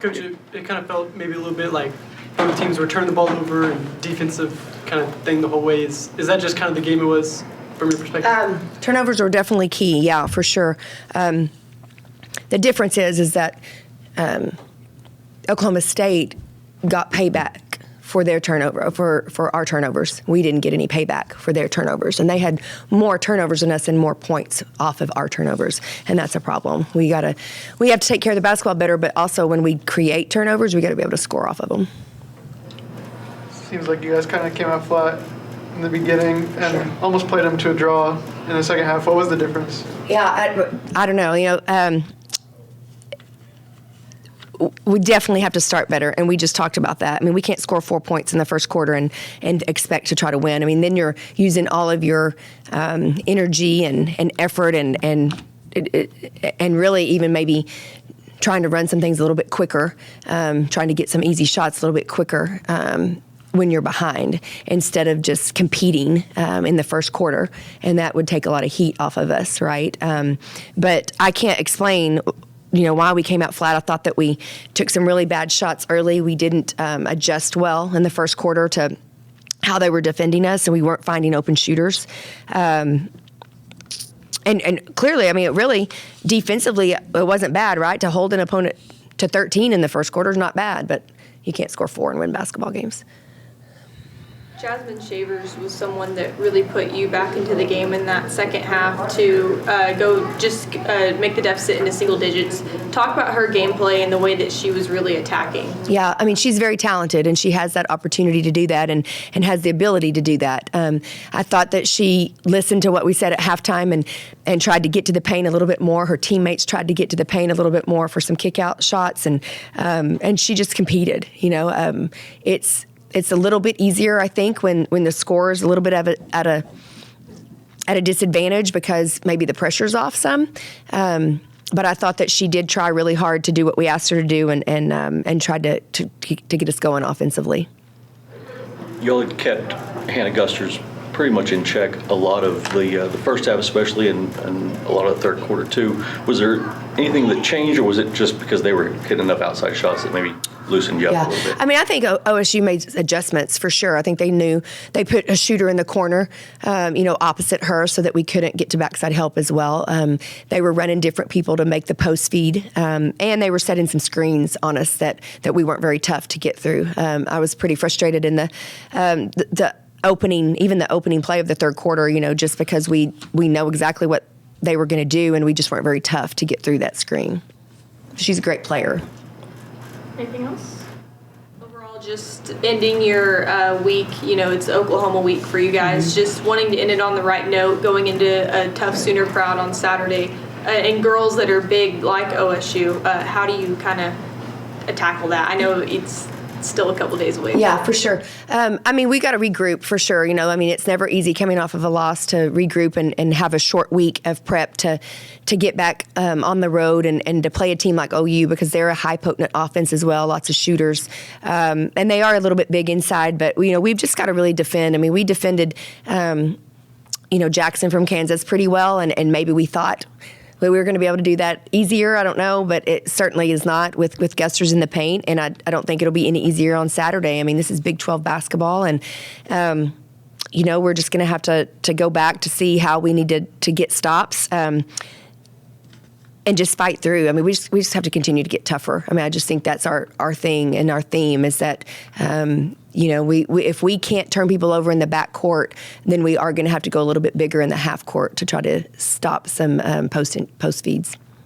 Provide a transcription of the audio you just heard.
Coach, it kind of felt maybe a little bit like both teams were turning the ball over and defensive kind of thing the whole way. Is that just kind of the game it was from your perspective? Turnovers were definitely key, yeah, for sure. The difference is that Oklahoma State got payback for their turnover, for our turnovers. We didn't get any payback for their turnovers. And they had more turnovers than us and more points off of our turnovers. And that's a problem. We have to take care of the basketball better, but also when we create turnovers, we got to be able to score off of them. Seems like you guys kind of came out flat in the beginning and almost played them to a draw in the second half. What was the difference? Yeah, I don't know. We definitely have to start better, and we just talked about that. I mean, we can't score 4 points in the first quarter and expect to try to win. I mean, then you're using all of your energy and effort and really even maybe trying to run some things a little bit quicker, trying to get some easy shots a little bit quicker when you're behind, instead of just competing in the first quarter, and that would take a lot of heat off of us, right? But I can't explain why we came out flat. I thought that we took some really bad shots early. We didn't adjust well in the first quarter to how they were defending us, and we weren't finding open shooters. And clearly, I mean, it really, defensively, it wasn't bad, right? To hold an opponent to 13 in the first quarter is not bad, but you can't score 4 and win basketball games. Jasmine Shavers was someone that really put you back into the game in that second half to make the deficit into single digits. Talk about her gameplay and the way that she was really attacking. Yeah, I mean, she's very talented, and she has that opportunity to do that and has the ability to do that. I thought that she listened to what we said at halftime and tried to get to the paint a little bit more. Her teammates tried to get to the paint a little bit more for some kick-out shots, and she just competed. It's a little bit easier, I think, when the score is a little bit at a disadvantage because maybe the pressure's off some. But I thought that she did try really hard to do what we asked her to do and tried to get us going offensively. You all had kept Hannah Guster's pretty much in check a lot of the first half, especially, and a lot of the third quarter too. Was there anything that changed, or was it just because they were hitting enough outside shots that maybe loosened you up a little bit? I mean, I think OSU made adjustments for sure. I think they knew they put a shooter in the corner, opposite her, so that we couldn't get to backside help as well. They were running different people to make the post feed, and they were setting some screens on us that we weren't very tough to get through. I was pretty frustrated in the opening play of the third quarter, just because we know exactly what they were going to do, and we just weren't very tough to get through that screen. She's a great player. Anything else? Overall, just ending your week, it's Oklahoma week for you guys, just wanting to end it on the right note, going into a tough Sooner crowd on Saturday, and girls that are big like OSU, how do you kind of tackle that? I know it's still a couple days away. Yeah, for sure. I mean, we got to regroup for sure. It's never easy coming off of a loss to regroup and have a short week of prep to get back on the road and to play a team like OU, because they're a high potent offense as well, lots of shooters. And they are a little bit big inside, but we've just got to really defend. I mean, we defended, Jackson from Kansas pretty well, and maybe we thought we were going to be able to do that easier. I don't know, but it certainly is not with Guster's in the paint, and I don't think it'll be any easier on Saturday. I mean, this is Big 12 basketball, and we're just going to have to go back to see how we need to get stops and just fight through. I mean, we just have to continue to get tougher. I mean, I just think that's our thing, and our theme is that we if we can't turn people over in the back court, then we are going to have to go a little bit bigger in the half court to try to stop some post feeds.